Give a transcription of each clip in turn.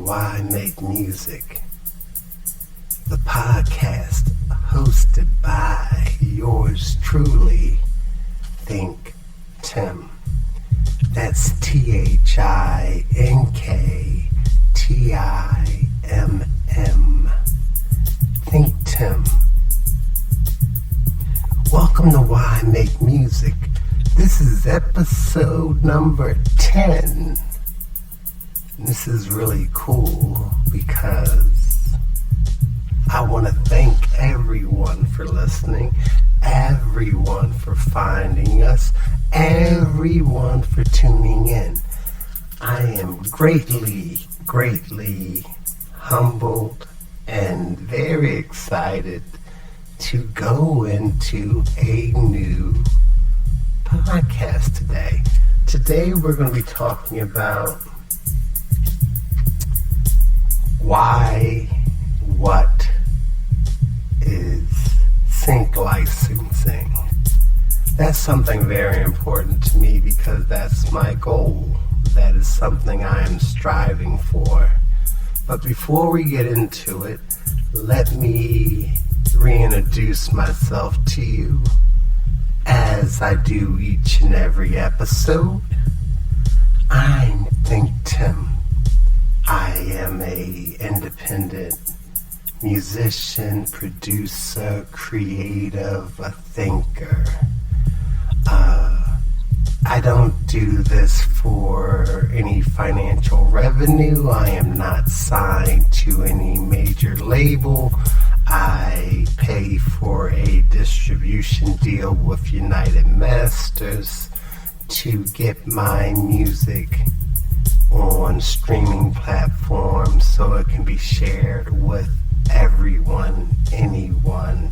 Why Make Music, the podcast hosted by yours truly, ThinkTimm. That's ThinkTimm. ThinkTimm. Welcome to Why Make Music. This is episode number 10. This is really cool because I want to thank everyone for listening, everyone for finding us, everyone for tuning in. I am greatly humbled and very excited to go into a new podcast today. Today we're going to be talking about what is sync licensing. That's something very important to me because that's my goal. That is something I am striving for. But before we get into it, let me reintroduce myself to you as I do each and every episode. I'm ThinkTimm. I am a independent musician, producer, creative, a thinker. I don't do this for any financial revenue. I am not signed to any major label. I pay for a distribution deal with United Masters to get my music on streaming platforms so it can be shared with everyone, anyone,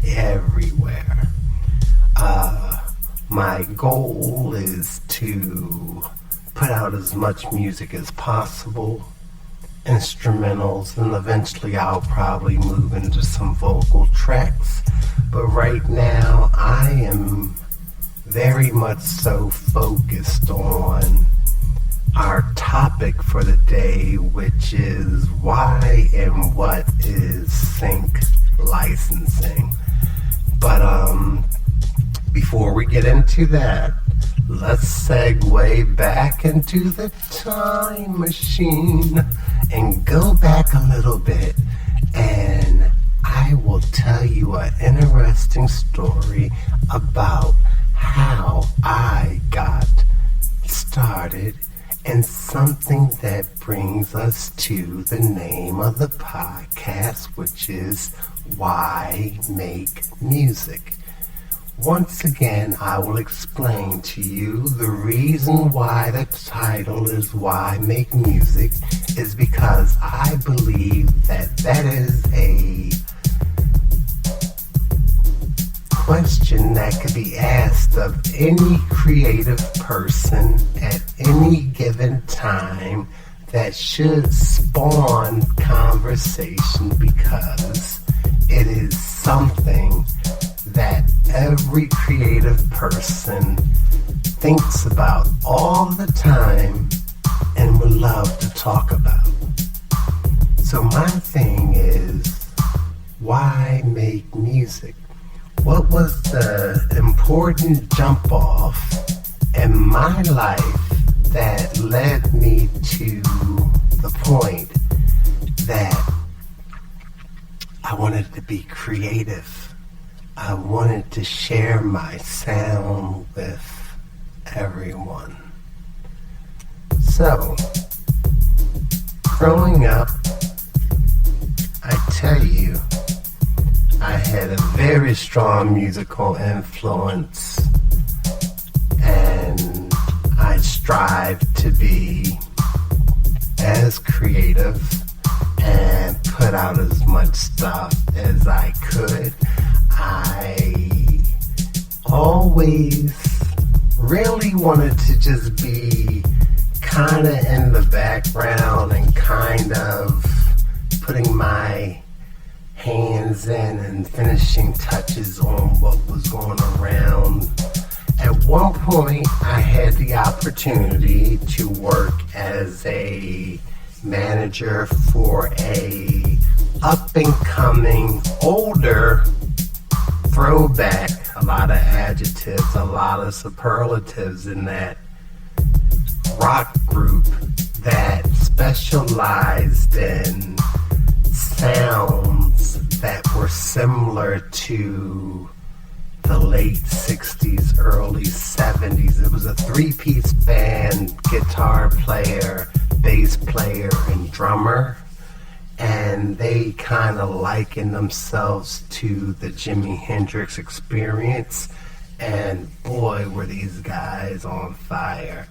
everywhere. My goal is to put out as much music as possible, instrumentals, and eventually I'll probably move into some vocal tracks. But right now I am very much so focused on our topic for the day, which is why and what is sync licensing. But before we get into that, let's segue back into the time machine and go back a little bit, and I will tell you an interesting story about how I got started, and something that brings us to the name of the podcast, which is Why Make Music. Once again, I will explain to you the reason why the title is Why Make Music is because I believe that is a question that could be asked of any creative person at any given time that should spawn conversation, because it is something that every creative person thinks about all the time and would love to talk about. So my thing is, why make music? What was the important jump off in my life that led me to the point that I wanted to be creative? I wanted to share my sound with everyone. So, growing up, I tell you, I had a very strong musical influence, and I strived to be as creative and put out as much stuff as I could. I always really wanted to just be kind of in the background and kind of putting my hands in and finishing touches on what was going around. At one point, I had the opportunity to work as a manager for a up-and-coming, older throwback, a lot of adjectives, a lot of superlatives in that rock group that specialized in sounds that were similar to the late 60s, early 70s. It was a three-piece band, guitar player, bass player, and drummer. And they kind of likened themselves to the Jimi Hendrix Experience. And boy, were these guys on fire.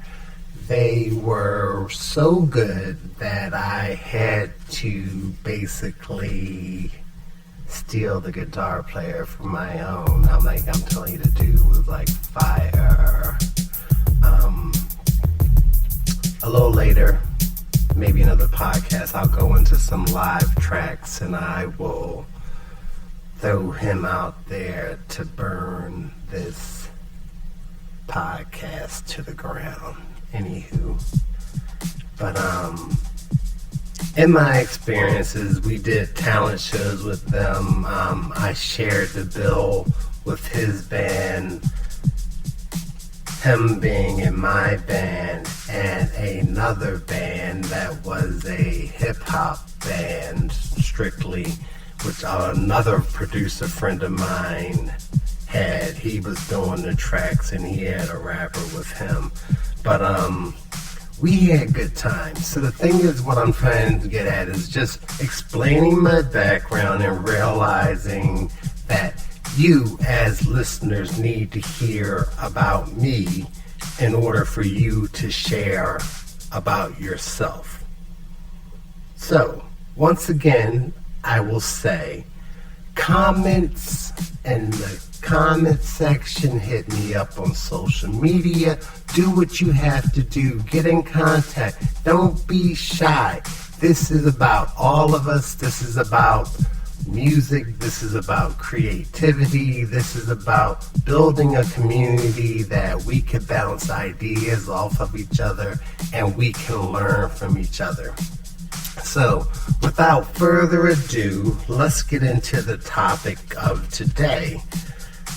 They were so good that I had to basically steal the guitar player for my own. I'm telling you, the dude was like fire. A little later, maybe another podcast, I'll go into some live tracks and I will throw him out there to burn this podcast to the ground. Anywho, but in my experiences, we did talent shows with them. I shared the bill with his band, him being in my band, and another band that was a hip-hop band, strictly, which another producer friend of mine had. He was doing the tracks, and he had a rapper with him. But we had good times. So the thing is, what I'm trying to get at is just explaining my background and realizing that you as listeners need to hear about me in order for you to share about yourself. So, once again, I will say, comments in the comment section, hit me up on social media, do what you have to do, get in contact, don't be shy. This is about all of us, this is about music, this is about creativity, this is about building a community that we can bounce ideas off of each other and we can learn from each other. So, without further ado, let's get into the topic of today.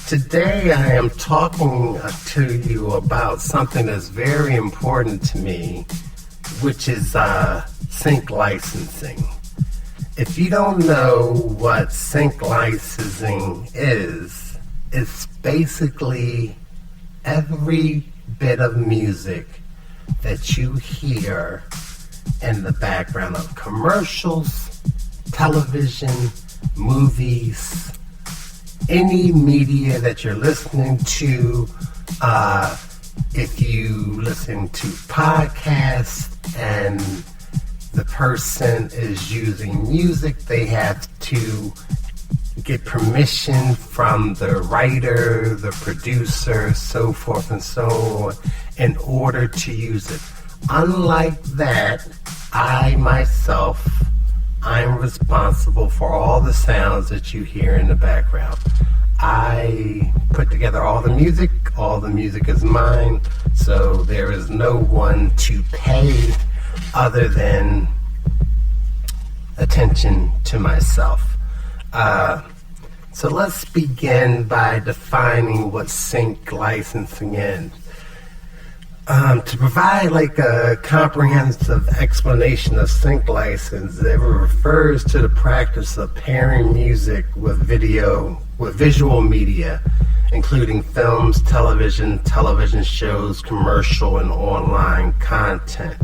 Today I am talking to you about something that's very important to me, which is sync licensing. If you don't know what sync licensing is, it's basically every bit of music that you hear in the background of commercials, television, movies, any media that you're listening to. If you listen to podcasts and the person is using music, they have to get permission from the writer, the producer, so forth and so on, in order to use it. Unlike that, I'm responsible for all the sounds that you hear in the background. I put together all the music is mine, so there is no one to pay other than attention to myself. So let's begin by defining what sync licensing is. To provide like a comprehensive explanation of sync license, it refers to the practice of pairing music with visual media, including films, television shows, commercial, and online content.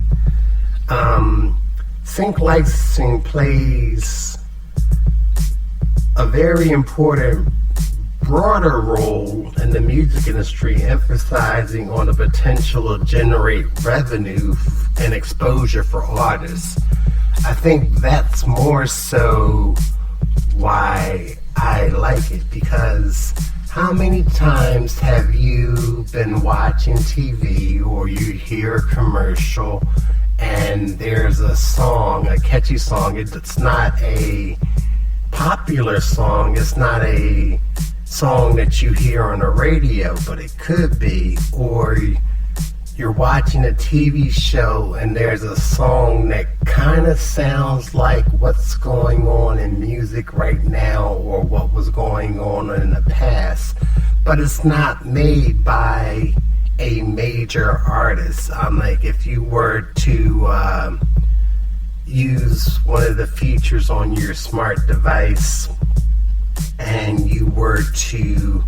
Sync licensing plays a very important broader role in the music industry, emphasizing on the potential to generate revenue and exposure for artists. I think that's more so why I like it, because how many times have you been watching TV or you hear a commercial and there's a song, a catchy song, it's not a popular song, it's not a song that you hear on the radio, but it could be, or you're watching a TV show and there's a song that kind of sounds like what's going on in music right now or what was going on in the past, but it's not made by a major artist. Like if you were to use one of the features on your smart device and you were to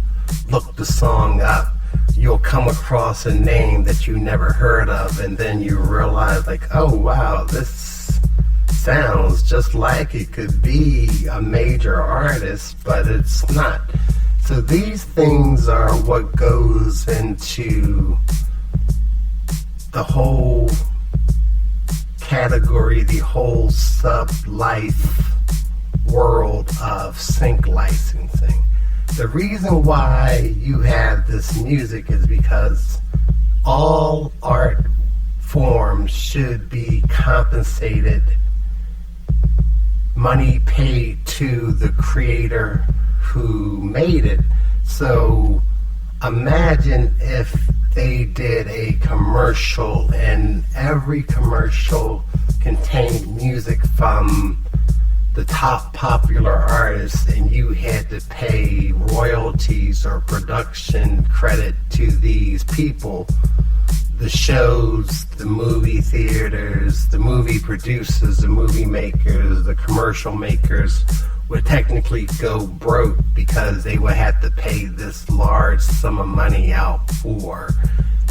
look the song up, you'll come across a name that you never heard of, and then you realize like, oh wow, this sounds just like it could be a major artist, but it's not. So these things are what goes into the whole category, the whole sub-life world of sync licensing. The reason why you have this music is because all art forms should be compensated, money paid to the creator who made it. So imagine if they did a commercial and every commercial contained music from the top popular artists, and you had to pay royalties or production credit to these people. The shows, the movie theaters, the movie producers, the movie makers, the commercial makers would technically go broke because they would have to pay this large sum of money out for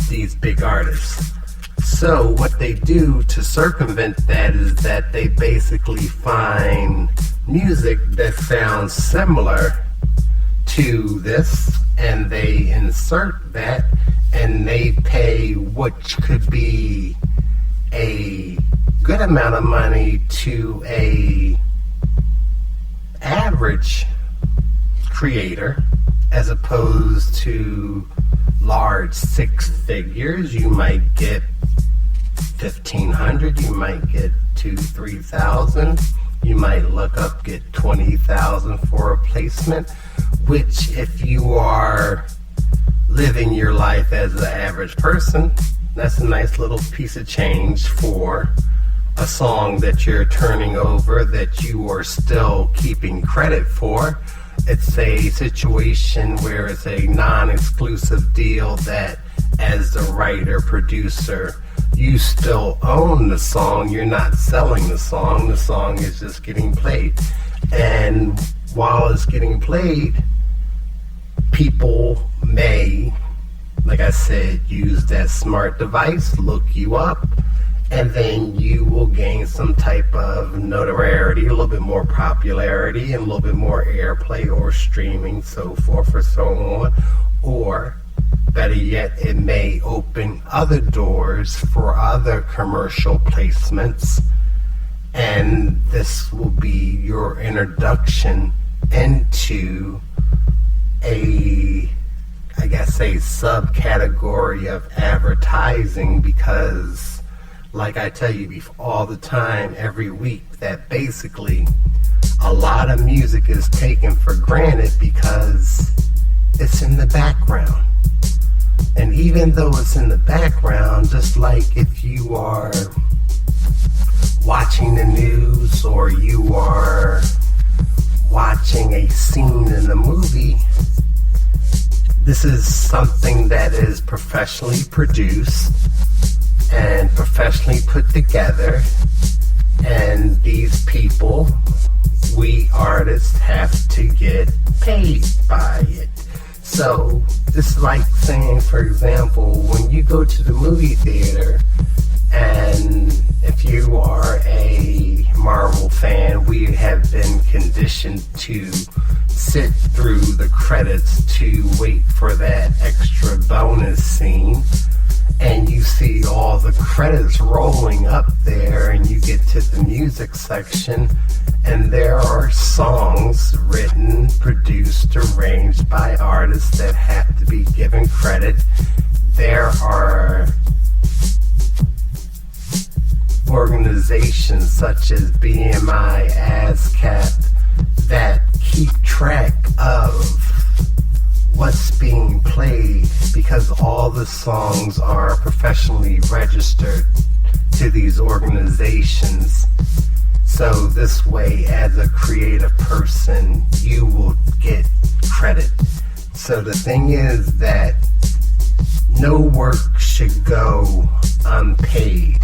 these big artists. So what they do to circumvent that is that they basically find music that sounds similar to this, and they insert that, and they pay what could be a good amount of money to a average creator, as opposed to large six figures. You might get 1,500, you might get 2,000-3,000, you might look up, get 20,000 for a placement, which if you are living your life as an average person, that's a nice little piece of change for a song that you're turning over that you are still keeping credit for. It's a situation where it's a non-exclusive deal that as the writer, producer, you still own the song. You're not selling the song is just getting played. And while it's getting played, people may, like I said, use that smart device, look you up, and then you will gain some type of notoriety, a little bit more popularity, and a little bit more airplay or streaming, so forth or so on. Or better yet, it may open other doors for other commercial placements, and this will be your introduction into a subcategory of advertising, because like I tell you all the time, every week, that basically a lot of music is taken for granted because it's in the background. And even though it's in the background, just like if you are watching the news or you are watching a scene in a movie, this is something that is professionally produced and professionally put together, and these people, we artists, have to get paid by it. So this is like saying, for example, when you go to the movie theater, and if you are a Marvel fan, we have been conditioned to sit through the credits to wait for that extra bonus scene, and you see all the credits rolling up there, and you get to the music section, and there are songs written, produced, arranged by artists that have to be given credit. There are organizations such as BMI, ASCAP that keep track of what's being played, because all the songs are professionally registered to these organizations. So this way, as a creative person, you will get credit. So the thing is that no work should go unpaid.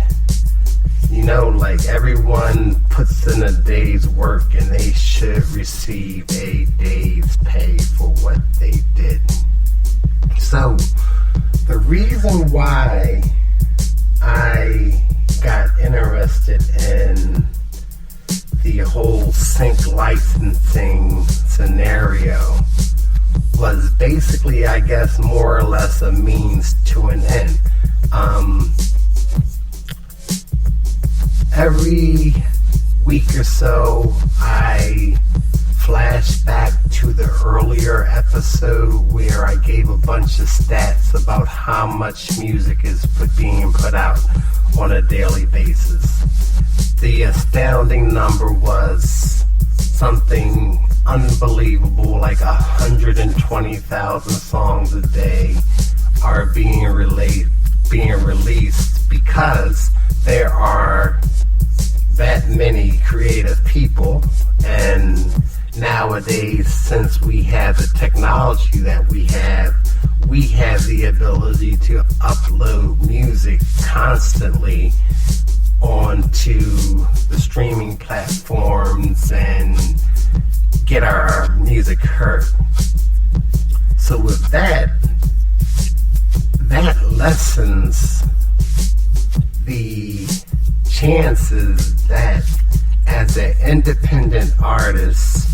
You know, like everyone puts in a day's work and they should receive a day's pay for what they did. So the reason why I got interested in the whole sync licensing scenario was basically, I guess, more or less a means to an end. Every week or so, I flash back to the earlier episode where I gave a bunch of stats about how much music is being put out on a daily basis. The astounding number was something unbelievable, like 120,000 songs a day are being released because there are that many creative people. And nowadays, since we have the technology that we have the ability to upload music constantly onto the streaming platforms and get our music heard. So with that lessens the chances that as an independent artist,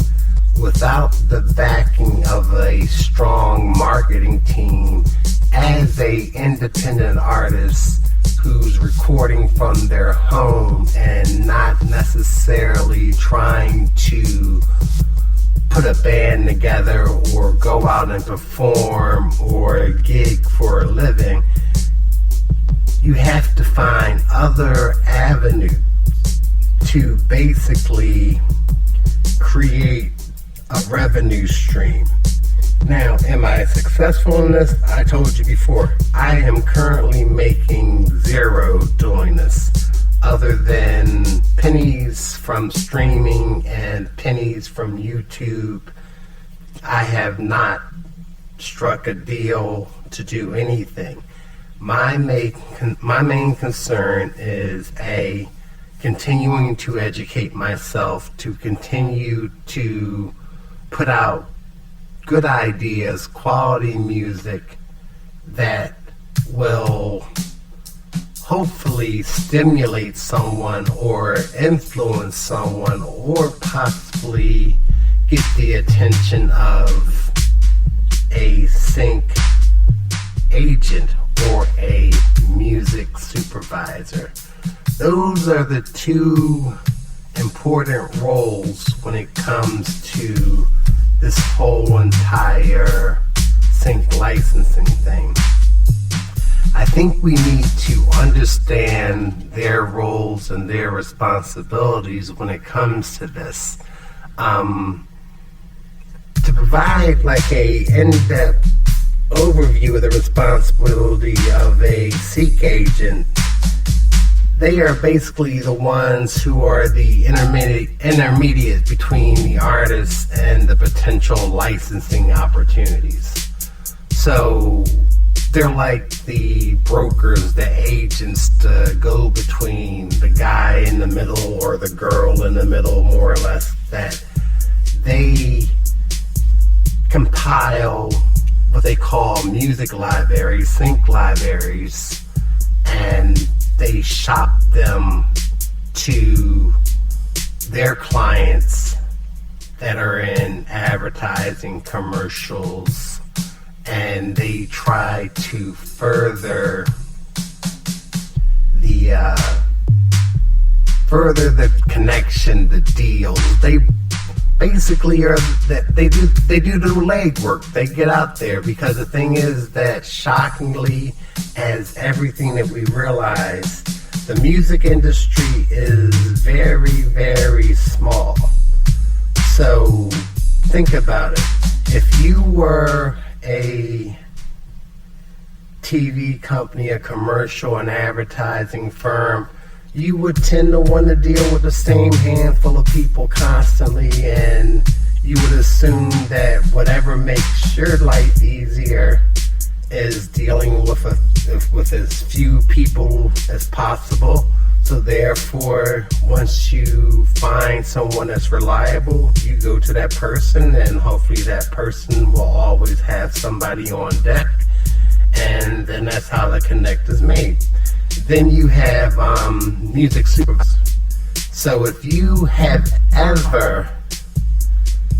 without the backing of a strong marketing team, as a independent artist who's recording from their home and not necessarily trying to put a band together or go out and perform or gig for a living, you have to find other avenues to basically create a revenue stream. Now, am I successful in this? I told you before, I am currently making zero doing this, other than pennies from streaming and pennies from YouTube. I have not struck a deal to do anything. My main concern is continuing to educate myself, to continue to put out good ideas, quality music that will hopefully stimulate someone or influence someone or possibly get the attention of a sync agent or a music supervisor. Those are the two important roles when it comes to this whole entire sync licensing thing. I think we need to understand their roles and their responsibilities when it comes to this. To provide like a in-depth overview of the responsibility of a sync agent, they are basically the ones who are the intermediate between the artist and the potential licensing opportunities. So they're like the brokers, the agents to go between the guy in the middle or the girl in the middle, more or less, that they compile what they call music libraries, sync libraries, and they shop them to their clients that are in advertising, commercials, and they try to further the connection, the deals. They basically are that they do the legwork. They get out there, because the thing is that, shockingly, as everything that we realize, the music industry is very, very small. So think about it. If you were a TV company, a commercial, an advertising firm, you would tend to want to deal with the same handful of people constantly, and you would assume that whatever makes your life easier is dealing with as few people as possible. So therefore, once you find someone that's reliable, you go to that person, and hopefully that person will always have somebody on deck, and then that's how the connect is made. Then you have music supervisors. So if you have ever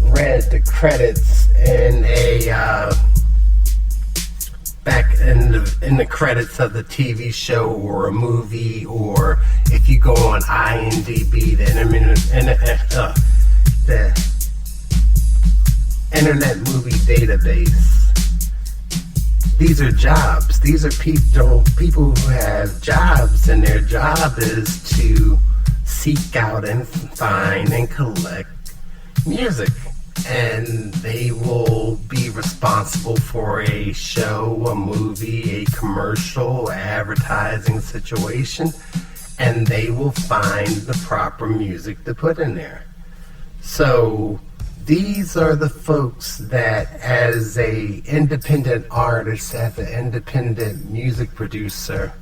read the credits in back in the credits of the TV show or a movie, or if you go on IMDb, the Internet Movie Database, these are jobs. These are people who have jobs, and their job is to seek out and find and collect music. And they will be responsible for a show, a movie, a commercial, advertising situation, and they will find the proper music to put in there. So these are the folks that, as a independent artist, as an independent music producer,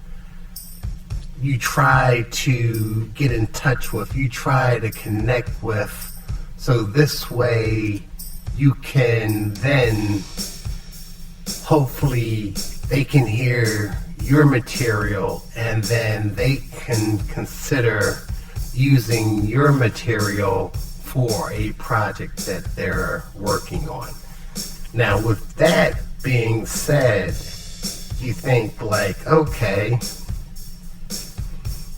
you try to get in touch with, you try to connect with. So this way you can then, hopefully they can hear your material, and then they can consider using your material for a project that they're working on. Now with that being said, you think like, okay,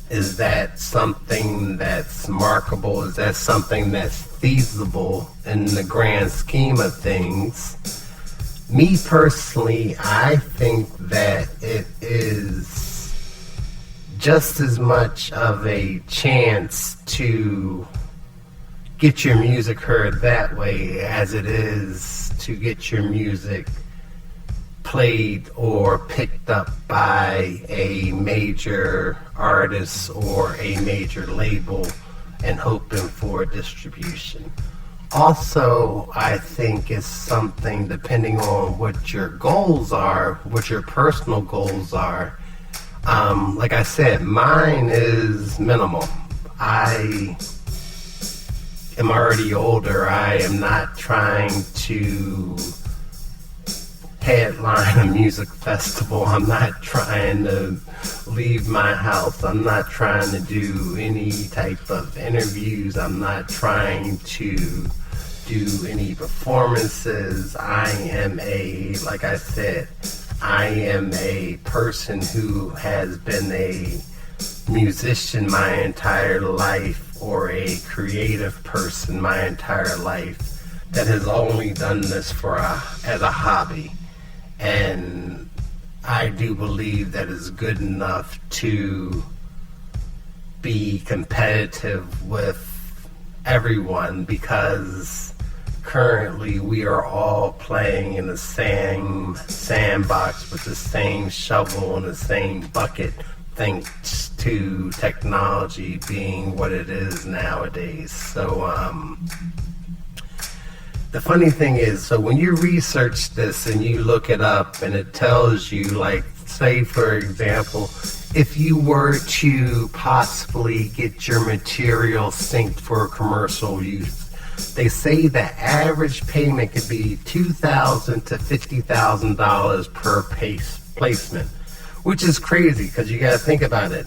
is that something that's marketable? Is that something that's feasible in the grand scheme of things? Me personally, I think that it is just as much of a chance to get your music heard that way as it is to get your music played or picked up by a major artist or a major label and hoping for distribution. Also, I think it's something, depending on what your goals are, what your personal goals are. Like I said, mine is minimal. I am already older. I am not trying to headline a music festival. I'm not trying to leave my house. I'm not trying to do any type of interviews. I'm not trying to do any performances. I am like I said, I am a person who has been a musician my entire life, or a creative person my entire life, that has only done this as a hobby. And I do believe that is good enough to be competitive with everyone, because currently we are all playing in the same sandbox with the same shovel and the same bucket, thanks to technology being what it is nowadays. So the funny thing is, so when you research this and you look it up and it tells you, like, say for example, if you were to possibly get your material synced for commercial use, they say the average payment could be $2,000 to $50,000 per placement, which is crazy, because you got to think about it.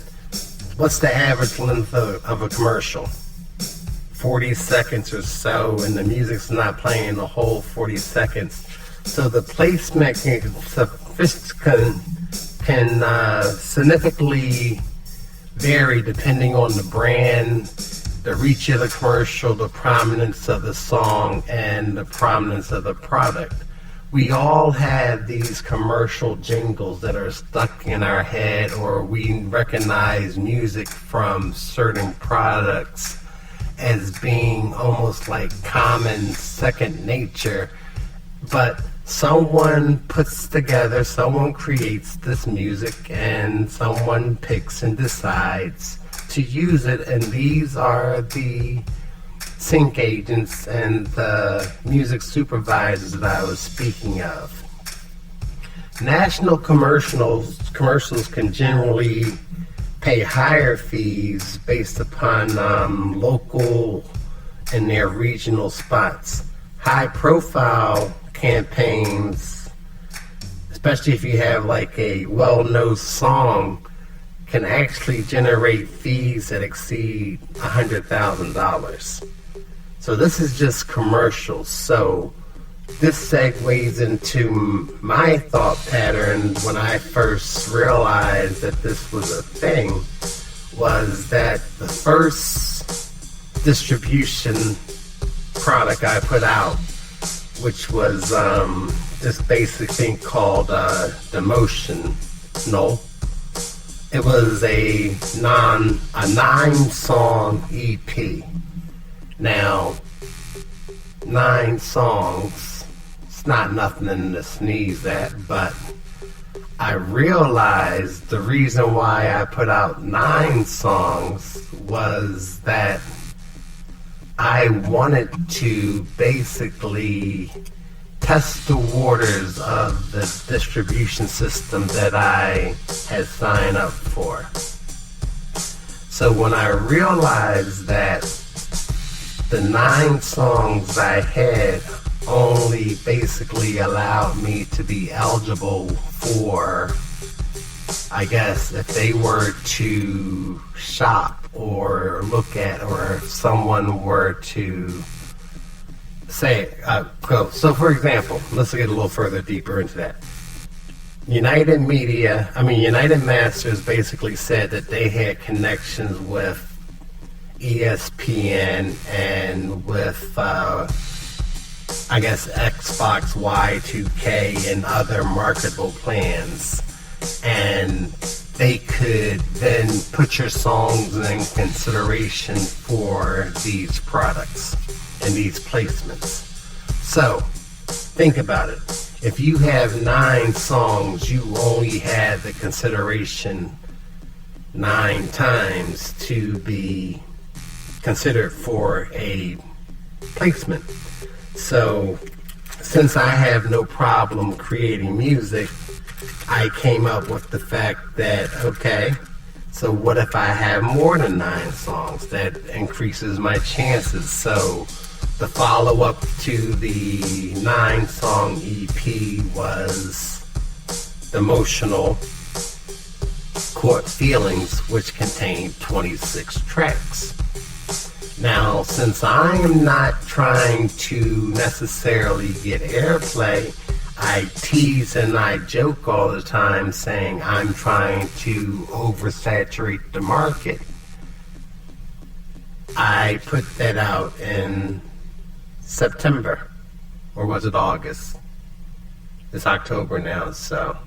What's the average length of a commercial? 40 seconds or so, and the music's not playing the whole 40 seconds. So the placement can significantly vary depending on the brand, the reach of the commercial, the prominence of the song, and the prominence of the product. We all have these commercial jingles that are stuck in our head, or we recognize music from certain products as being almost like common second nature. But someone puts together, someone creates this music, and someone picks and decides to use it, and these are the sync agents and the music supervisors that I was speaking of. National commercials can generally pay higher fees based upon local and their regional spots. High profile campaigns, especially if you have like a well-known song, can actually generate fees that exceed $100,000. So this is just commercials. So this segues into my thought pattern when I first realized that this was a thing, was that the first distribution product I put out, which was this basic thing called Demotional. It was a 9-song EP. Now, 9 songs, it's not nothing to sneeze at, but I realized the reason why I put out 9 songs was that I wanted to basically test the waters of the distribution system that I had signed up for. So when I realized that the 9 songs I had only basically allowed me to be eligible for, I guess, if they were to shop or look at, or if someone were to say, so for example, let's get a little further deeper into that. United Masters basically said that they had connections with ESPN and with, I guess, Xbox Y2K and other marketable plans. And they could then put your songs in consideration for these products and these placements. So, think about it. If you have 9 songs, you only had the consideration 9 times to be considered for a placement. So, since I have no problem creating music, I came up with the fact that, okay, so what if I have more than 9 songs? That increases my chances. So the follow-up to the 9-song EP was Emotional Court Feelings, which contained 26 tracks. Now, since I am not trying to necessarily get airplay, I tease and I joke all the time saying I'm trying to oversaturate the market. I put that out in September, or was it August? It's October now, so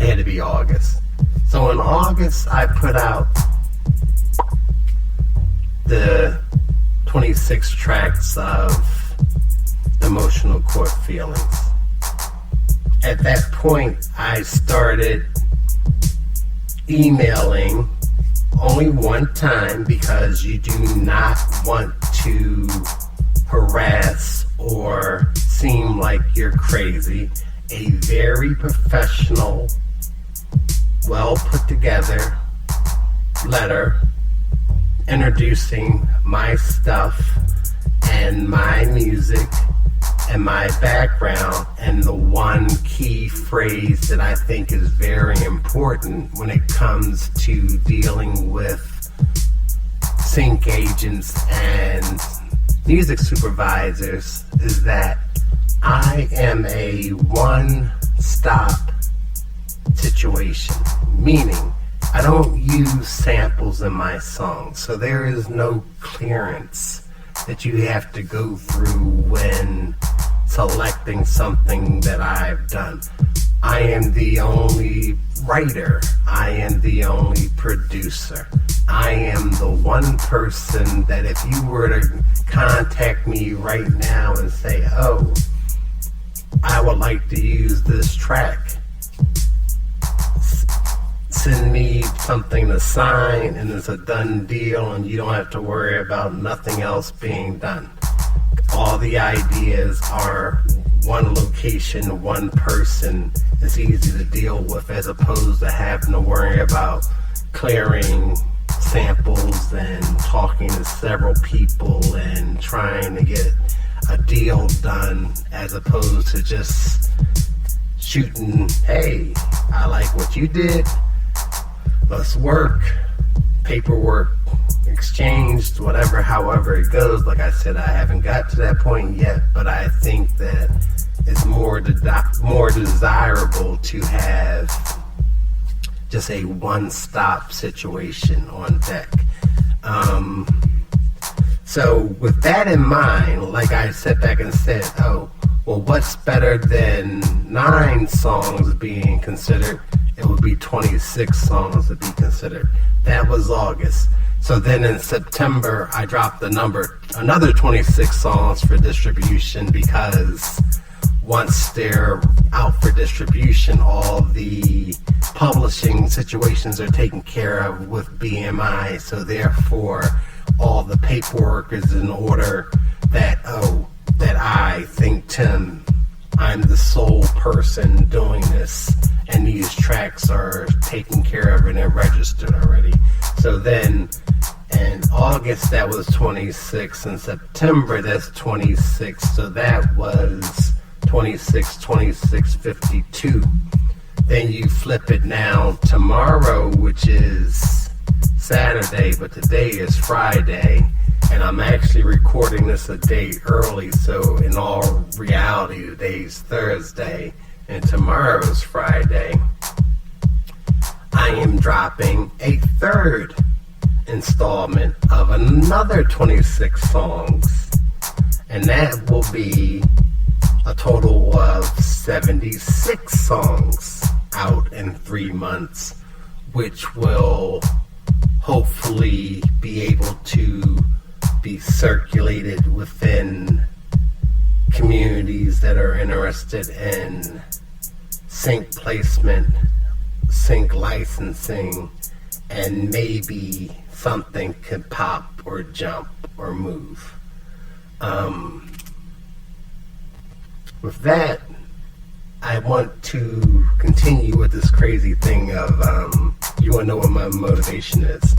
it had to be August. So in August, I put out the 26 tracks of Emotional Court Feelings. At that point, I started emailing only one time, because you do not want to harass or seem like you're crazy. A very professional, well put together letter introducing my stuff and my music and my background, and the one key phrase that I think is very important when it comes to dealing with sync agents and music supervisors is that I am a one-stop situation, meaning I don't use samples in my songs, so there is no clearance that you have to go through when selecting something that I've done. I am the only writer. I am the only producer. I am the one person that if you were to contact me right now and say, oh, I would like to use this track. Send me something to sign and it's a done deal and you don't have to worry about nothing else being done. All the ideas are one location, one person. It's easy to deal with as opposed to having to worry about clearing samples and talking to several people and trying to get a deal done as opposed to just shooting, hey, I like what you did, let's work, paperwork exchanged, whatever, however it goes. Like I said, I haven't got to that point yet, but I think that it's more desirable to have just a one-stop situation on deck. So with that in mind, like I sat back and said, oh, well, what's better than 9 songs being considered? It would be 26 songs to be considered. That was August. So then in September, I dropped another 26 songs for distribution, because once they're out for distribution, all the publishing situations are taken care of with BMI. So therefore, all the paperwork is in order that I, ThinkTimm, I'm the sole person doing this, and these tracks are taken care of and they're registered already. So then in August, that was 26. In September, that's 26. So that was 26, 26, 52. Then you flip it now tomorrow, which is Saturday, but today is Friday, and I'm actually recording this a day early, so in all reality, today's Thursday, and tomorrow's Friday. I am dropping a third installment of another 26 songs, and that will be a total of 76 songs out in 3 months, which will hopefully be able to be circulated within communities that are interested in sync placement, sync licensing, and maybe something could pop or jump or move. With that, I want to continue with this crazy thing of, you want to know what my motivation is.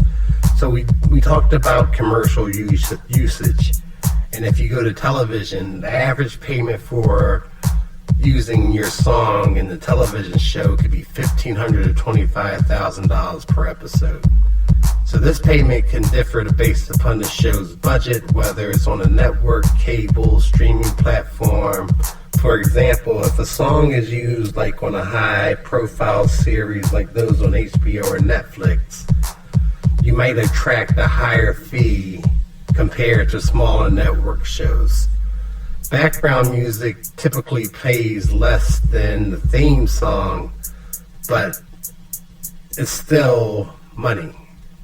So we talked about commercial usage, and if you go to television, the average payment for using your song in the television show could be $1,500 to $25,000 per episode. So this payment can differ based upon the show's budget, whether it's on a network, cable, streaming platform. For example, if a song is used like on a high-profile series like those on HBO or Netflix, you might attract a higher fee compared to smaller network shows. Background music typically pays less than the theme song, but it's still money,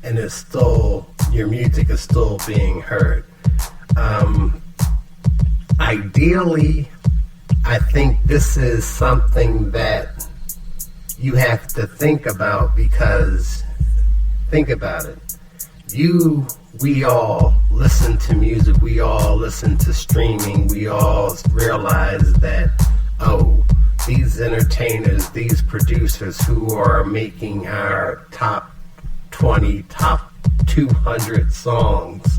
and it's still, your music is still being heard. Ideally, I think this is something that you have to think about, because think about it. We all listen to music, we all listen to streaming, we all realize that, these entertainers, these producers who are making our top 20, top 200 songs,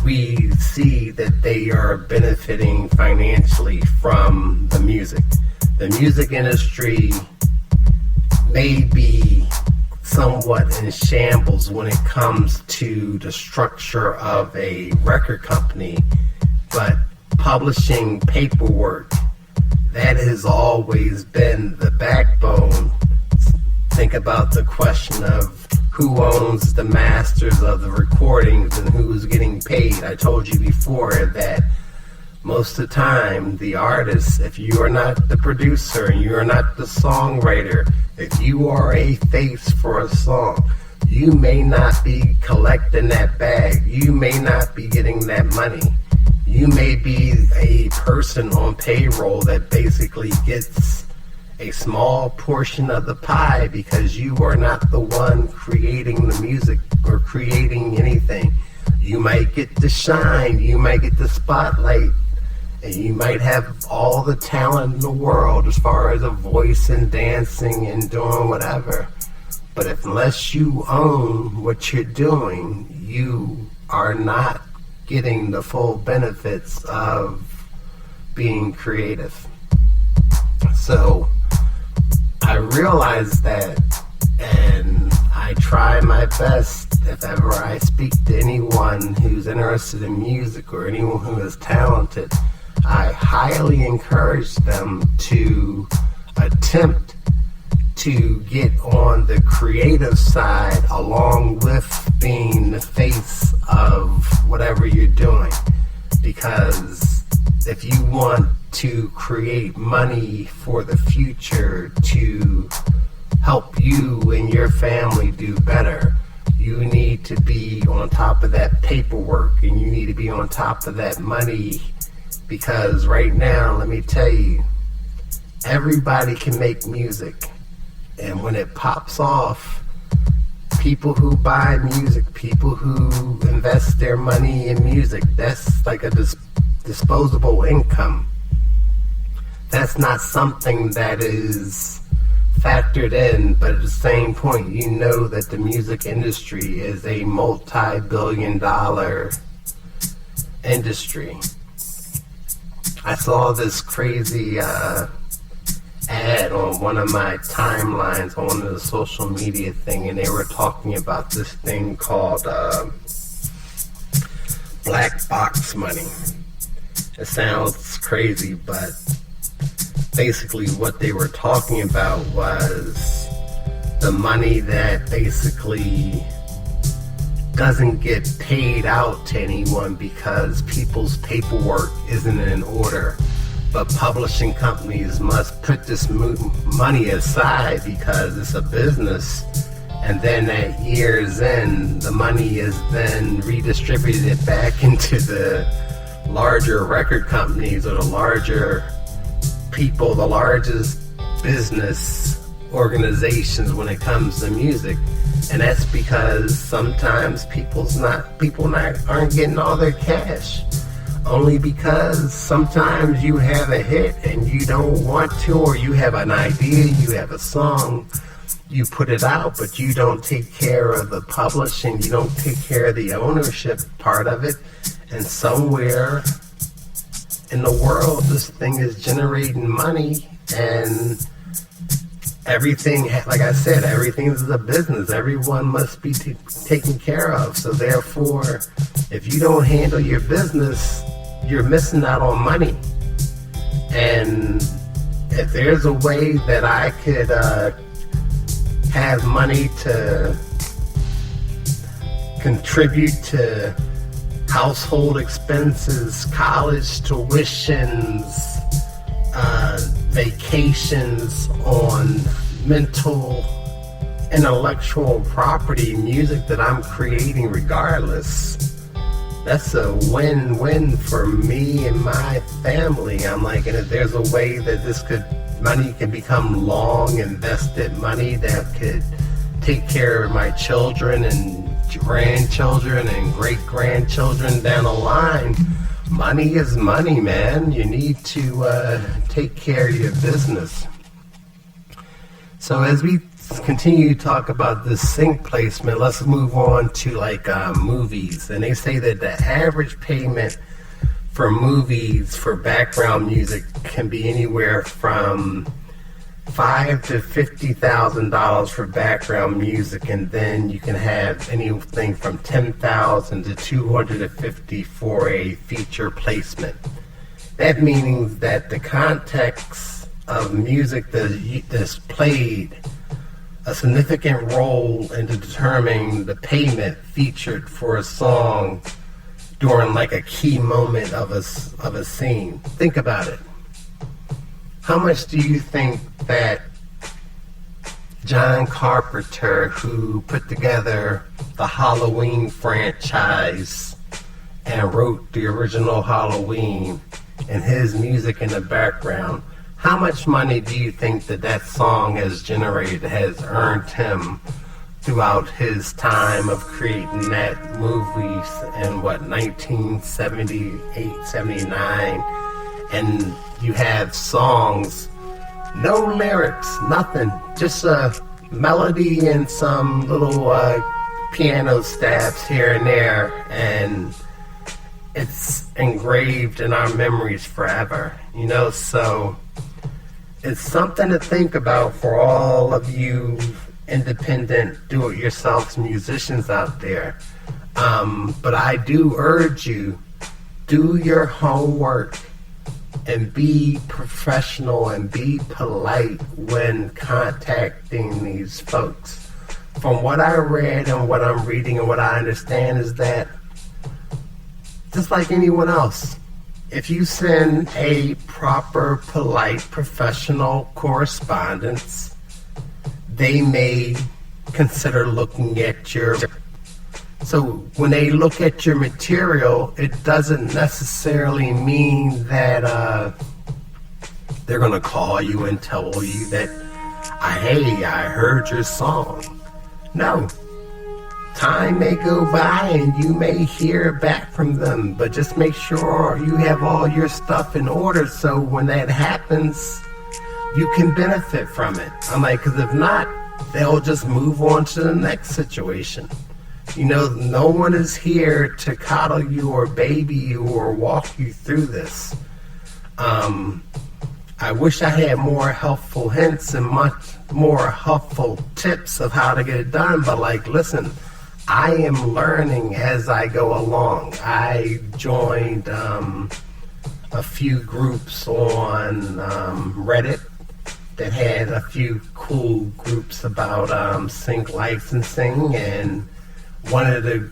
we see that they are benefiting financially from the music. The music industry may be somewhat in shambles when it comes to the structure of a record company, but publishing paperwork, that has always been the backbone. Think about the question of who owns the masters of the recordings and who's getting paid. I told you before that most of the time, the artist, if you are not the producer and you are not the songwriter, if you are a face for a song, you may not be collecting that bag. You may not be getting that money. You may be a person on payroll that basically gets a small portion of the pie because you are not the one creating the music or creating anything. You might get the shine, you might get the spotlight, and you might have all the talent in the world as far as a voice and dancing and doing whatever. But unless you own what you're doing, you are not getting the full benefits of being creative. So I realize that, and I try my best if ever I speak to anyone who's interested in music or anyone who is talented, I highly encourage them to attempt to get on the creative side along with being the face of whatever you're doing. Because if you want to create money for the future to help you and your family do better, you need to be on top of that paperwork and you need to be on top of that money. Because right now, let me tell you, everybody can make music. And when it pops off, people who buy music, people who invest their money in music, that's like a disposable income. That's not something that is factored in, but at the same point, you know that the music industry is a multi-billion-dollar industry. I saw this crazy ad on one of my timelines on one of the social media thing, and they were talking about this thing called black box money. It sounds crazy, but basically what they were talking about was the money that basically doesn't get paid out to anyone because people's paperwork isn't in order. But publishing companies must put this money aside because it's a business, and then at year's end, the money is then redistributed back into the larger record companies or the larger people, the largest business organizations when it comes to music. And that's because sometimes people aren't getting all their cash. Only because sometimes you have a hit and you don't want to, or you have an idea, you have a song, you put it out, but you don't take care of the publishing, you don't take care of the ownership part of it, and somewhere in the world this thing is generating money, and everything, like I said, everything is a business. Everyone must be taken care of. So therefore, if you don't handle your business, you're missing out on money. And if there's a way that I could have money to contribute to household expenses, college tuitions, vacations on mental, intellectual property, music that I'm creating regardless, that's a win-win for me and my family. I'm like, and if there's a way that money can become long invested money that could take care of my children and grandchildren and great-grandchildren down the line, money is money, man. You need to take care of your business. So as we continue to talk about this sync placement, let's move on to movies. And they say that the average payment for movies for background music can be anywhere from $5,000 to $50,000 for background music, and then you can have anything from $10,000 to $250,000 for a feature placement. That means that the context of music that's played a significant role in determining the payment featured for a song during like a key moment of a scene. Think about it. How much do you think that John Carpenter, who put together the Halloween franchise and wrote the original Halloween and his music in the background, how much money do you think that song has generated, has earned him throughout his time of creating that movies in 1978, 79? And you have songs, no lyrics, nothing, just a melody and some little piano stabs here and there, and it's engraved in our memories forever, so it's something to think about for all of you independent do-it-yourself musicians out there. But I do urge you, do your homework and be professional and be polite when contacting these folks. From what I read and what I'm reading and what I understand is that, just like anyone else, if you send a proper, polite, professional correspondence, they may consider looking at your... So when they look at your material, it doesn't necessarily mean that they're going to call you and tell you that, hey, I heard your song. No. Time may go by and you may hear back from them, but just make sure you have all your stuff in order so when that happens, you can benefit from it. Because if not, they'll just move on to the next situation. No one is here to coddle you or baby you or walk you through this. I wish I had more helpful hints and much more helpful tips of how to get it done, but listen, I am learning as I go along. I joined a few groups on Reddit that had a few cool groups about sync licensing, and one of the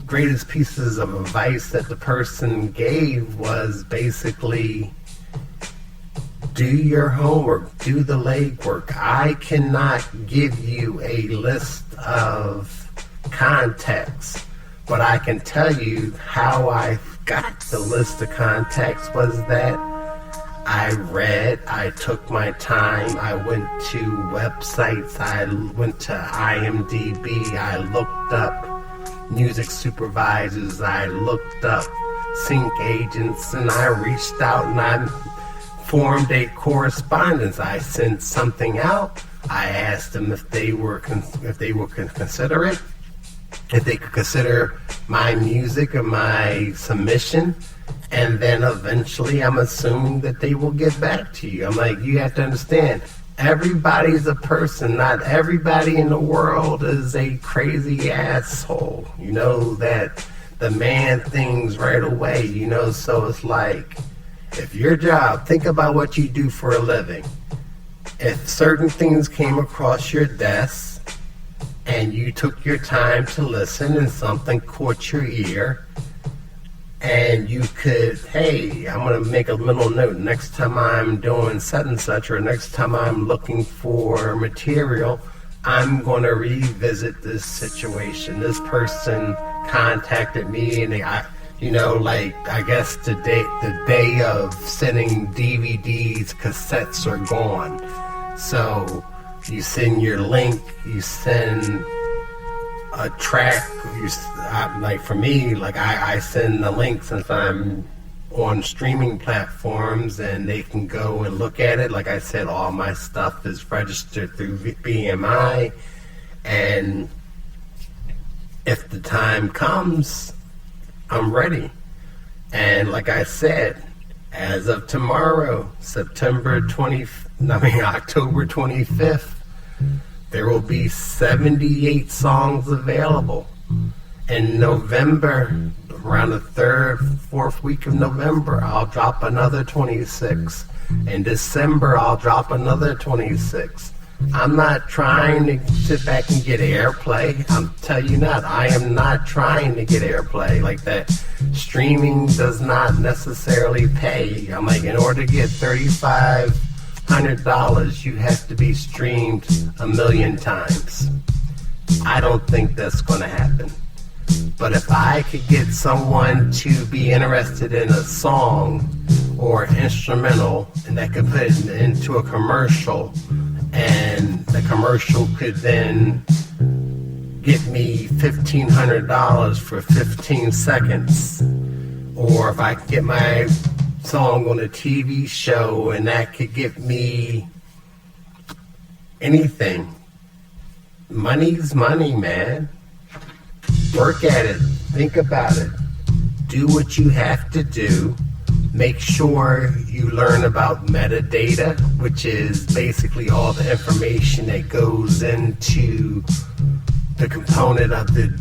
greatest pieces of advice that the person gave was basically, do your homework, do the legwork. I cannot give you a list of contacts, but I can tell you how I got the list of contacts was that I read, I took my time, I went to websites, I went to IMDb, I looked up music supervisors, I looked up sync agents, and I reached out and I formed a correspondence. I sent something out, I asked them if they were consider it, if they could consider my music or my submission. And then eventually I'm assuming that they will get back to you. You have to understand, everybody's a person. Not everybody in the world is a crazy asshole. That the man things right away, so it's if your job, think about what you do for a living. If certain things came across your desk and you took your time to listen and something caught your ear, and you could, hey, I'm going to make a little note next time I'm doing such and such, or next time I'm looking for material, I'm going to revisit this situation. This person contacted me, and I guess the day of sending DVDs, cassettes are gone. So you send your link, you send a track, for me, I send the link since I'm on streaming platforms and they can go and look at it. Like I said, all my stuff is registered through BMI, and if the time comes, I'm ready. And like I said, as of tomorrow, October 25th, there will be 78 songs available. In November, around the 3rd, 4th week of November, I'll drop another 26. In December, I'll drop another 26. I'm not trying to sit back and get airplay. I'm telling you not. I am not trying to get airplay like that. Streaming does not necessarily pay. In order to get $3,500, you have to be streamed 1 million times. I don't think that's going to happen. But if I could get someone to be interested in a song or instrumental, and that could put it into a commercial, and the commercial could then get me $1,500 for 15 seconds, or if I could get my song on a TV show and that could get me anything. Money's money, man. Work at it. Think about it. Do what you have to do. Make sure you learn about metadata, which is basically all the information that goes into the component of the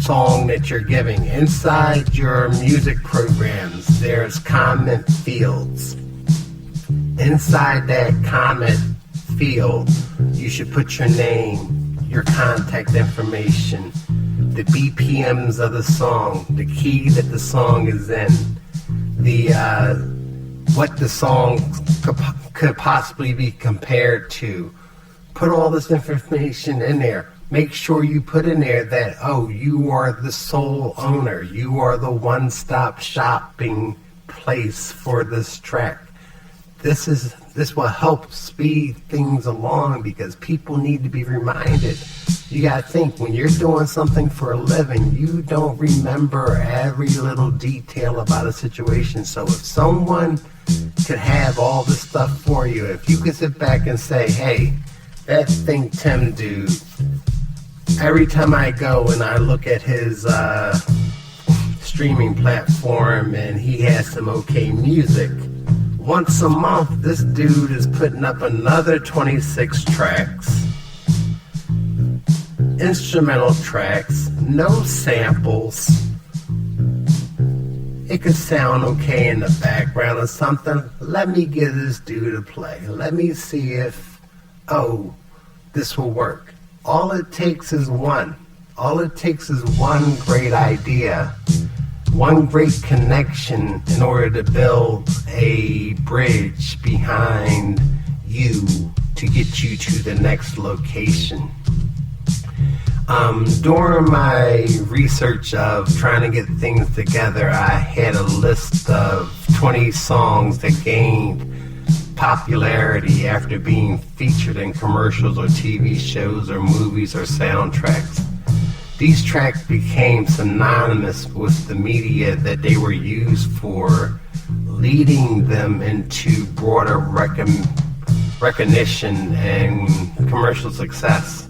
song that you're giving. Inside your music programs, there's comment fields. Inside that comment field, you should put your name, your contact information, the BPMs of the song, the key that the song is in, the what the song could possibly be compared to. Put all this information in there. Make sure you put in there that, oh, you are the sole owner. You are the one-stop shopping place for this track. This will help speed things along because people need to be reminded. You gotta think, when you're doing something for a living, you don't remember every little detail about a situation. So if someone could have all this stuff for you, if you could sit back and say, hey, that ThinkTimm dude, every time I go and I look at his streaming platform and he has some okay music, once a month this dude is putting up another 26 tracks, instrumental tracks, no samples. It could sound okay in the background or something. Let me give this dude a play. Let me see if, oh, this will work. All it takes is one. All it takes is one great idea, one great connection in order to build a bridge behind you to get you to the next location. During my research of trying to get things together, I had a list of 20 songs that gained popularity after being featured in commercials or TV shows or movies or soundtracks. These tracks became synonymous with the media that they were used for, leading them into broader recognition and commercial success.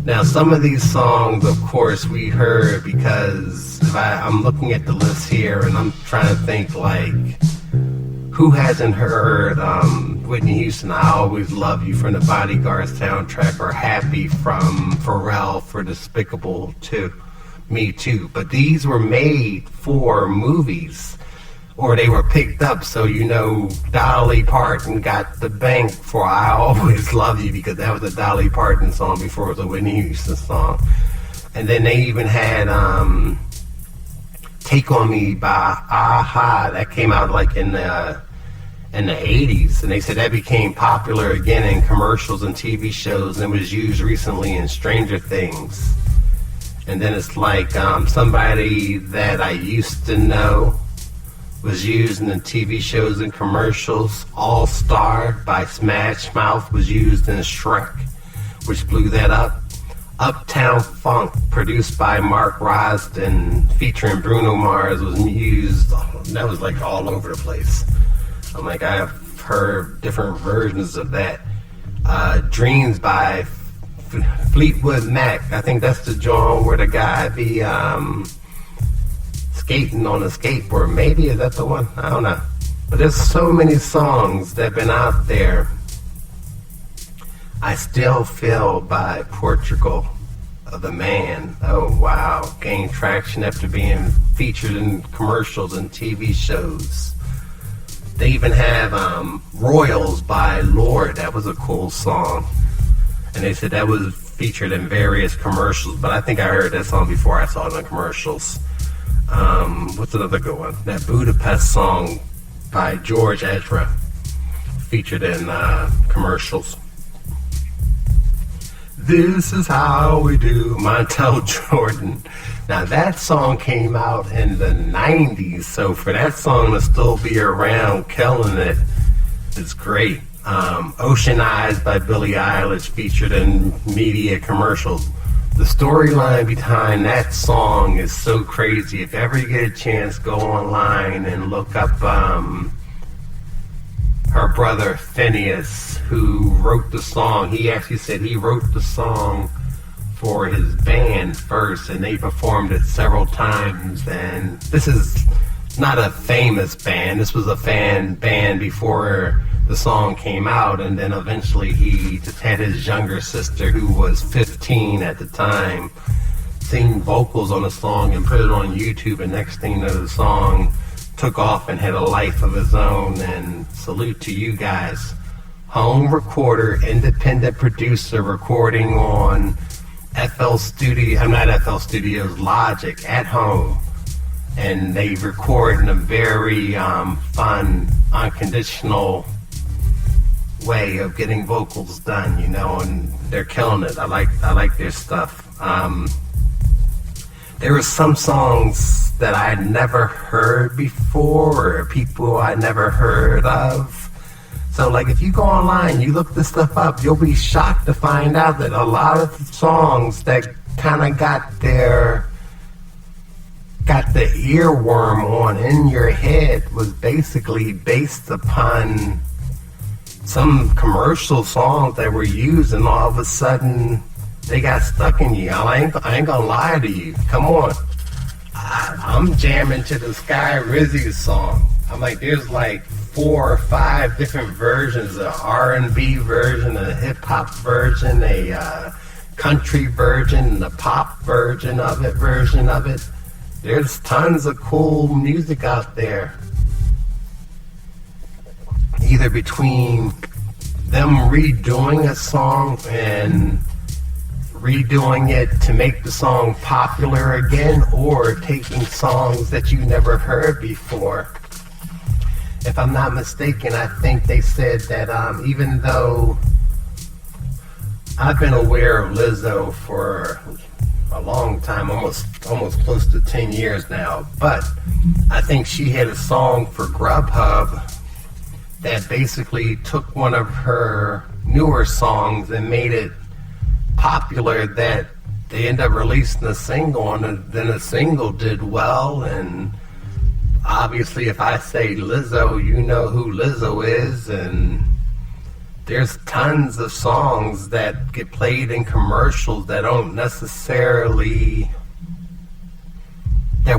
Now, some of these songs, of course, we heard because I'm looking at the list here and I'm trying to think, like, who hasn't heard Whitney Houston, I Always Love You from the Bodyguard soundtrack, or Happy from Pharrell for Despicable Me Too. But these were made for movies, or they were picked up, so you know Dolly Parton got the bank for I Always Love You because that was a Dolly Parton song before it was a Whitney Houston song. And then they even had Take On Me by Aha, that came out like in the 80s, and they said that became popular again in commercials and TV shows and was used recently in Stranger Things. And then it's like Somebody That I Used to Know was used in the TV shows and commercials. All Star by Smash Mouth was used in Shrek, which blew that up. Uptown Funk, produced by Mark Rosden, featuring Bruno Mars, was used. That was like all over the place. I'm like, I've heard different versions of that. Dreams by Fleetwood Mac. I think that's the joint where the guy be skating on a skateboard. Maybe, is that the one? I don't know. But there's so many songs that have been out there. I Still Feel by Portugal the Man. Oh wow, gained traction after being featured in commercials and TV shows. They even have Royals by Lorde. That was a cool song. And they said that was featured in various commercials, but I think I heard that song before I saw it in the commercials. What's another good one? That Budapest song by George Ezra, featured in commercials. This Is How We Do, Montel Jordan, Now that song came out in the 90s, so for that song to still be around killing it is great. Ocean Eyes by Billie Eilish featured in media commercials. The storyline behind that song is so crazy. If ever you get a chance, go online and look up her brother Phineas, who wrote the song. He actually said he wrote the song for his band first, and they performed it several times. And this is not a famous band. This was a fan band before the song came out, and then eventually he just had his younger sister, who was 15 at the time, sing vocals on the song and put it on YouTube, and next thing you know, the song took off and had a life of its own. And salute to you guys. Home recorder, independent producer, recording on FL Studios, Logic at home. And they record in a very fun, unconditional way of getting vocals done, and they're killing it. I like their stuff. There were some songs that I had never heard before, or people I never heard of. So like if you go online, you look this stuff up, you'll be shocked to find out that a lot of the songs that kind of got the earworm on in your head was basically based upon some commercial songs that were used, and all of a sudden they got stuck in you. I ain't gonna lie to you. Come on. I'm jamming to the Sky Rizzy's song. I'm like, there's like 4 or 5 different versions, an R&B version, a hip-hop version, a country version, and a pop version of it. There's tons of cool music out there. Either between them redoing a song and redoing it to make the song popular again, or taking songs that you never heard before. If I'm not mistaken, I think they said that even though I've been aware of Lizzo for a long time, almost close to 10 years now, but I think she had a song for Grubhub that basically took one of her newer songs and made it popular, that they ended up releasing a single, and then the single did well. And obviously if I say Lizzo, you know who Lizzo is, and there's tons of songs that get played in commercials that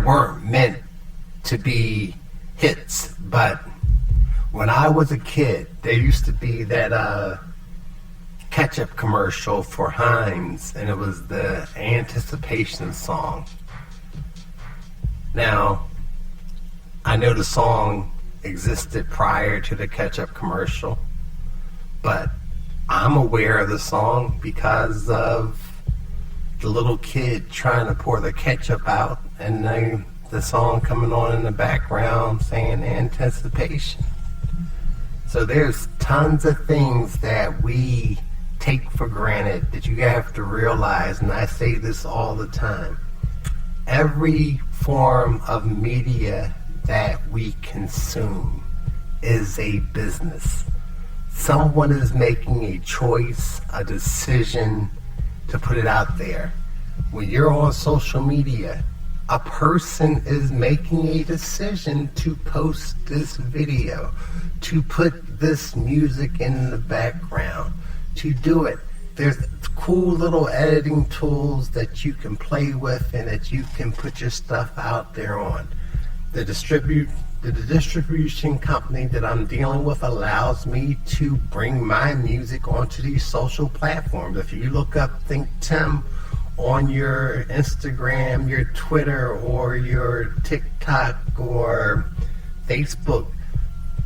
weren't meant to be hits. But when I was a kid, there used to be that ketchup commercial for Heinz, and it was the Anticipation song. Now, I know the song existed prior to the ketchup commercial, but I'm aware of the song because of the little kid trying to pour the ketchup out, and the song coming on in the background saying Anticipation. So there's tons of things that we take for granted that you have to realize, and I say this all the time. Every form of media that we consume is a business. Someone is making a choice, a decision to put it out there. When you're on social media, a person is making a decision to post this video, to put this music in the background, to do it. There's cool little editing tools that you can play with and that you can put your stuff out there on. The distribution company that I'm dealing with allows me to bring my music onto these social platforms. If you look up ThinkTimm on your Instagram, your Twitter, or your TikTok or Facebook,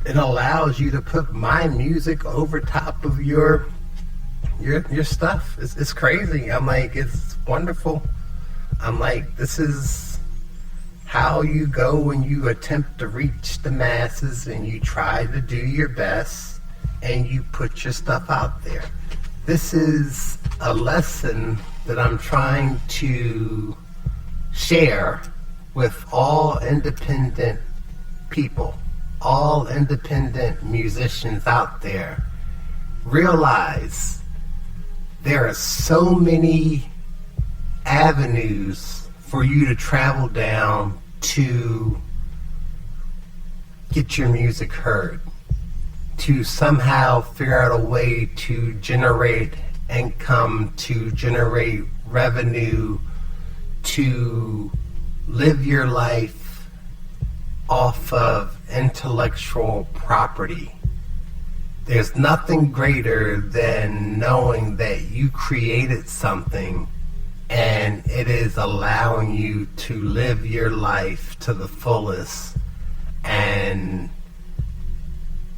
it allows you to put my music over top of your stuff. It's crazy. I'm like, it's wonderful. I'm like, this is how you go when you attempt to reach the masses and you try to do your best and you put your stuff out there. This is a lesson that I'm trying to share with all independent people, all independent musicians out there. Realize there are so many avenues for you to travel down to get your music heard, to somehow figure out a way to generate income, to generate revenue, to live your life off of intellectual property. There's nothing greater than knowing that you created something and it is allowing you to live your life to the fullest, and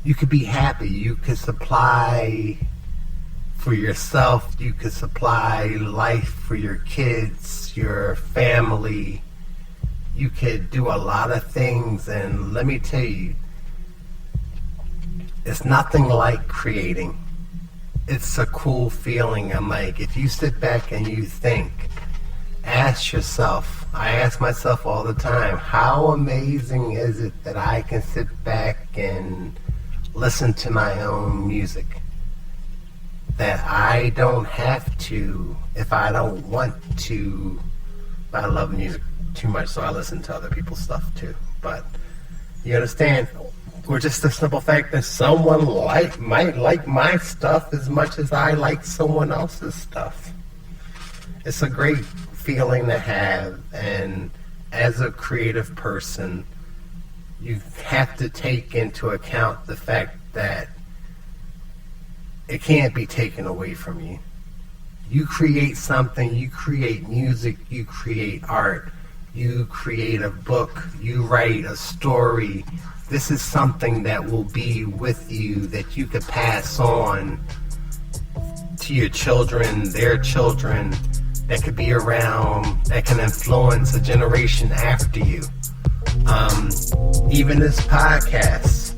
you could be happy. You could supply for yourself, you could supply life for your kids, your family. You could do a lot of things, and let me tell you, it's nothing like creating. It's a cool feeling. I'm like, if you sit back and you think, ask yourself, I ask myself all the time, how amazing is it that I can sit back and listen to my own music? That I don't have to, if I don't want to. I love music too much, so I listen to other people's stuff too. But you understand, or just the simple fact that someone might like my stuff as much as I like someone else's stuff. It's a great feeling to have, and as a creative person, you have to take into account the fact that it can't be taken away from you. You create something, you create music, you create art, you create a book, you write a story. This is something that will be with you, that you could pass on to your children, their children, that could be around, that can influence a generation after you. Even this podcast,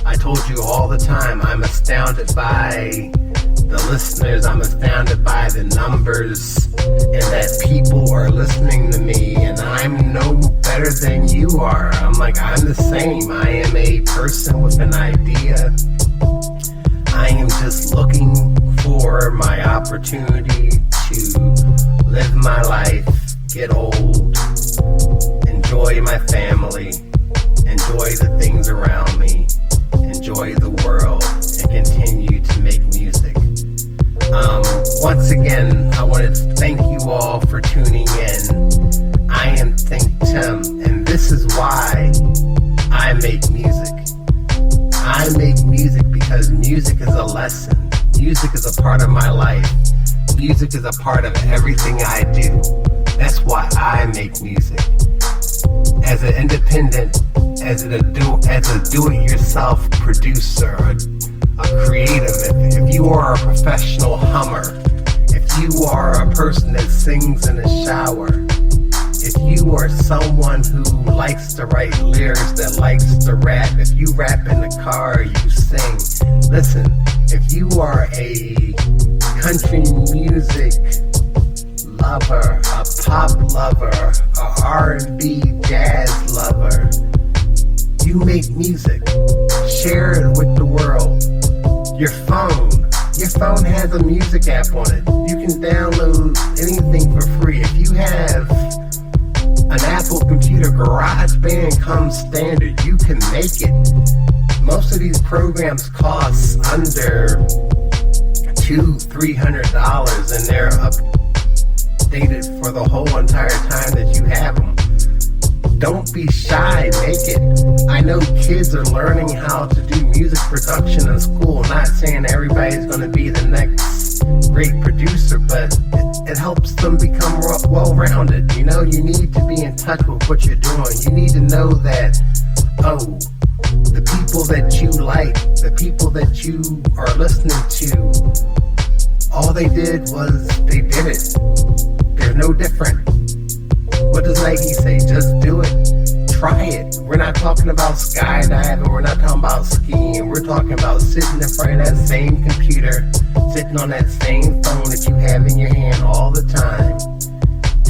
I told you all the time, I'm astounded by the listeners, I'm astounded by the numbers, and that people are listening to me, and I'm no better than you are. I'm like, I'm the same. I am a person with an idea. I am just looking for my opportunity to live my life, get old, enjoy my family, enjoy the things around me, enjoy the world, and continue to make music. Once again, I wanted to thank you all for tuning in. I am ThinkTimm, and this is why I make music. I make music because music is a lesson. Music is a part of my life. Music is a part of everything I do. That's why I make music. As an independent, as a do-it-yourself producer, a creative, if you are a professional hummer, if you are a person that sings in the shower, if you are someone who likes to write lyrics, that likes to rap, if you rap in the car, you sing. Listen, if you are a country music lover, a pop lover, a R&B jazz lover, you make music. Share it with the world. Your phone has a music app on it. You can download anything for free. If you have an Apple computer, GarageBand comes standard. You can make it. Most of these programs cost under $200-$300, and they're updated for the whole entire time that you have them. Don't be shy, make it. I know kids are learning how to do music production in school. Not saying everybody's going to be the next great producer, but it helps them become well-rounded. You know, you need to be in touch with what you're doing. You need to know that, the people that you like, the people that you are listening to, all they did was they did it. They're no different. What does Nike say? Just do it. Try it. We're not talking about skydiving. We're not talking about skiing. We're talking about sitting in front of that same computer, sitting on that same phone that you have in your hand all the time,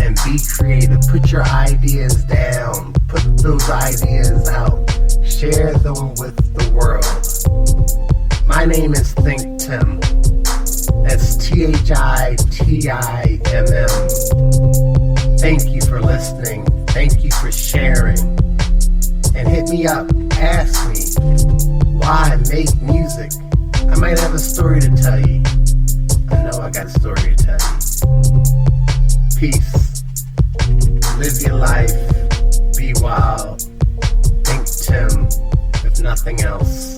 and be creative. Put your ideas down. Put those ideas out. Share them with the world. My name is ThinkTimm. That's ThinkTimm. Thank you for listening. Thank you for sharing. And hit me up. Ask me why I make music. I might have a story to tell you. I know I got a story to tell you. Peace. Live your life. Be wild. ThinkTimm, if nothing else.